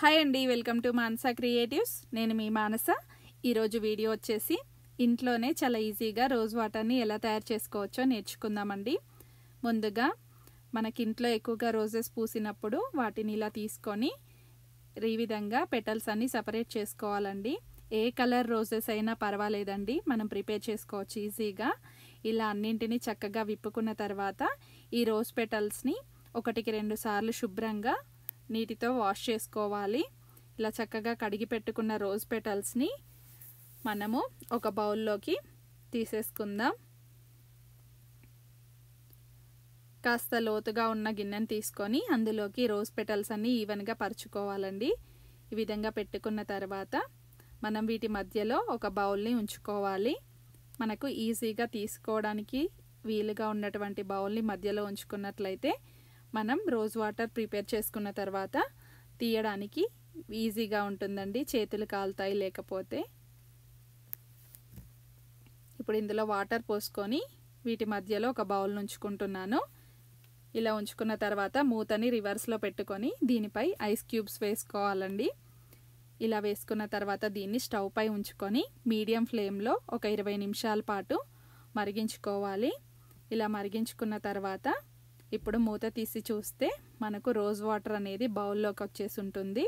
Hi అండి, welcome to Manasa creatives. నేను మీ మానస. ఈరోజు వీడియో వచ్చేసి ఇంట్లోనే చాలా ఈజీగా రోజ్ వాటర్ని ఎలా తయారు చేసుకోవచ్చో నేర్చుకుందామండి. ముందుగా మనకి ఇంట్లో ఎక్కువగా రోజెస్ పూసినప్పుడు వాటిని ఇలా తీసుకొని ఈ విధంగా పెటల్స్ అన్ని సపరేట్ చేసుకోవాలండి. ఏ కలర్ రోజెస్ అయినా పర్వాలేదండి, మనం ప్రిపేర్ చేసుకోవచ్చు ఈజీగా. ఇలా అన్నింటినీ చక్కగా విప్పుకున్న తర్వాత ఈ రోజ్ పెటల్స్ని 1-2 సార్లు శుభ్రంగా నీటితో వాష్ చేసుకోవాలి. ఇలా చక్కగా కడిగి పెట్టుకున్న రోజ్ పెటల్స్ని మనము ఒక బౌల్లోకి తీసేసుకుందాం. కాస్త లోతుగా ఉన్న గిన్నెని తీసుకొని అందులోకి రోజ్ పెటల్స్ అన్నీ ఈవెన్గా పరుచుకోవాలండి. ఈ విధంగా పెట్టుకున్న తర్వాత మనం వీటి మధ్యలో ఒక బౌల్ని ఉంచుకోవాలి. మనకు ఈజీగా తీసుకోవడానికి వీలుగా ఉన్నటువంటి బౌల్ని మధ్యలో ఉంచుకున్నట్లయితే మనం రోజ్ వాటర్ ప్రిపేర్ చేసుకున్న తర్వాత తీయడానికి ఈజీగా ఉంటుందండి, చేతులు కాలుతాయి లేకపోతే. ఇప్పుడు ఇందులో వాటర్ పోసుకొని వీటి మధ్యలో ఒక బౌల్ ఉంచుకుంటున్నాను. ఇలా ఉంచుకున్న తర్వాత మూతని రివర్స్లో పెట్టుకొని దీనిపై ఐస్ క్యూబ్స్ వేసుకోవాలండి. ఇలా వేసుకున్న తర్వాత దీన్ని స్టవ్ పై ఉంచుకొని మీడియం ఫ్లేమ్లో ఒక 20 నిమిషాల పాటు మరిగించుకోవాలి. ఇలా మరిగించుకున్న తర్వాత ఇప్పుడు మూత తీసి చూస్తే మనకు రోజ్ వాటర్ అనేది బౌల్లోకి వచ్చేసి ఉంటుంది.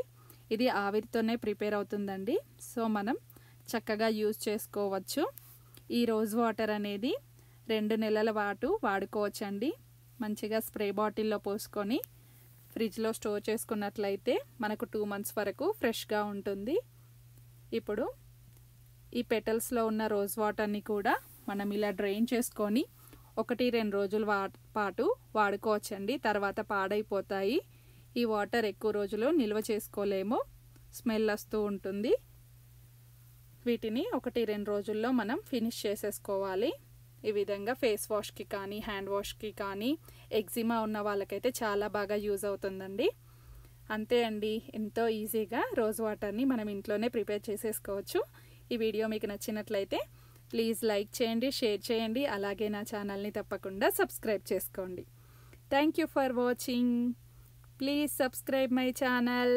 ఇది ఆవిరితోనే ప్రిపేర్ అవుతుందండి, సో మనం చక్కగా యూజ్ చేసుకోవచ్చు. ఈ రోజ్ వాటర్ అనేది 2 నెలల పాటు వాడుకోవచ్చండి. మంచిగా స్ప్రే బాటిల్లో పోసుకొని ఫ్రిడ్జ్లో స్టోర్ చేసుకున్నట్లయితే మనకు 2 మంత్స్ వరకు ఫ్రెష్గా ఉంటుంది. ఇప్పుడు ఈ పెటల్స్లో ఉన్న రోజ్ వాటర్ని కూడా మనం ఇలా డ్రైన్ చేసుకొని 1-2 రోజుల పాటు వాడుకోవచ్చండి. తర్వాత పాడైపోతాయి. ఈ వాటర్ ఎక్కువ రోజులు నిల్వ చేసుకోలేము, స్మెల్ వస్తూ ఉంటుంది. వీటిని 1-2 రోజుల్లో మనం ఫినిష్ చేసేసుకోవాలి. ఈ విధంగా ఫేస్ వాష్కి కానీ హ్యాండ్ వాష్కి కానీ ఎగ్జిమా ఉన్న వాళ్ళకైతే చాలా బాగా యూజ్ అవుతుందండి. అంతే అండి, ఎంతో ఈజీగా రోజ్ వాటర్ని మనం ఇంట్లోనే ప్రిపేర్ చేసేసుకోవచ్చు. ఈ వీడియో మీకు నచ్చినట్లయితే ప్లీజ్ లైక్ చేయండి, షేర్ చేయండి, అలాగే నా ఛానల్ని తప్పకుండా సబ్స్క్రైబ్ చేసుకోండి. Thank you for watching. Please subscribe my channel.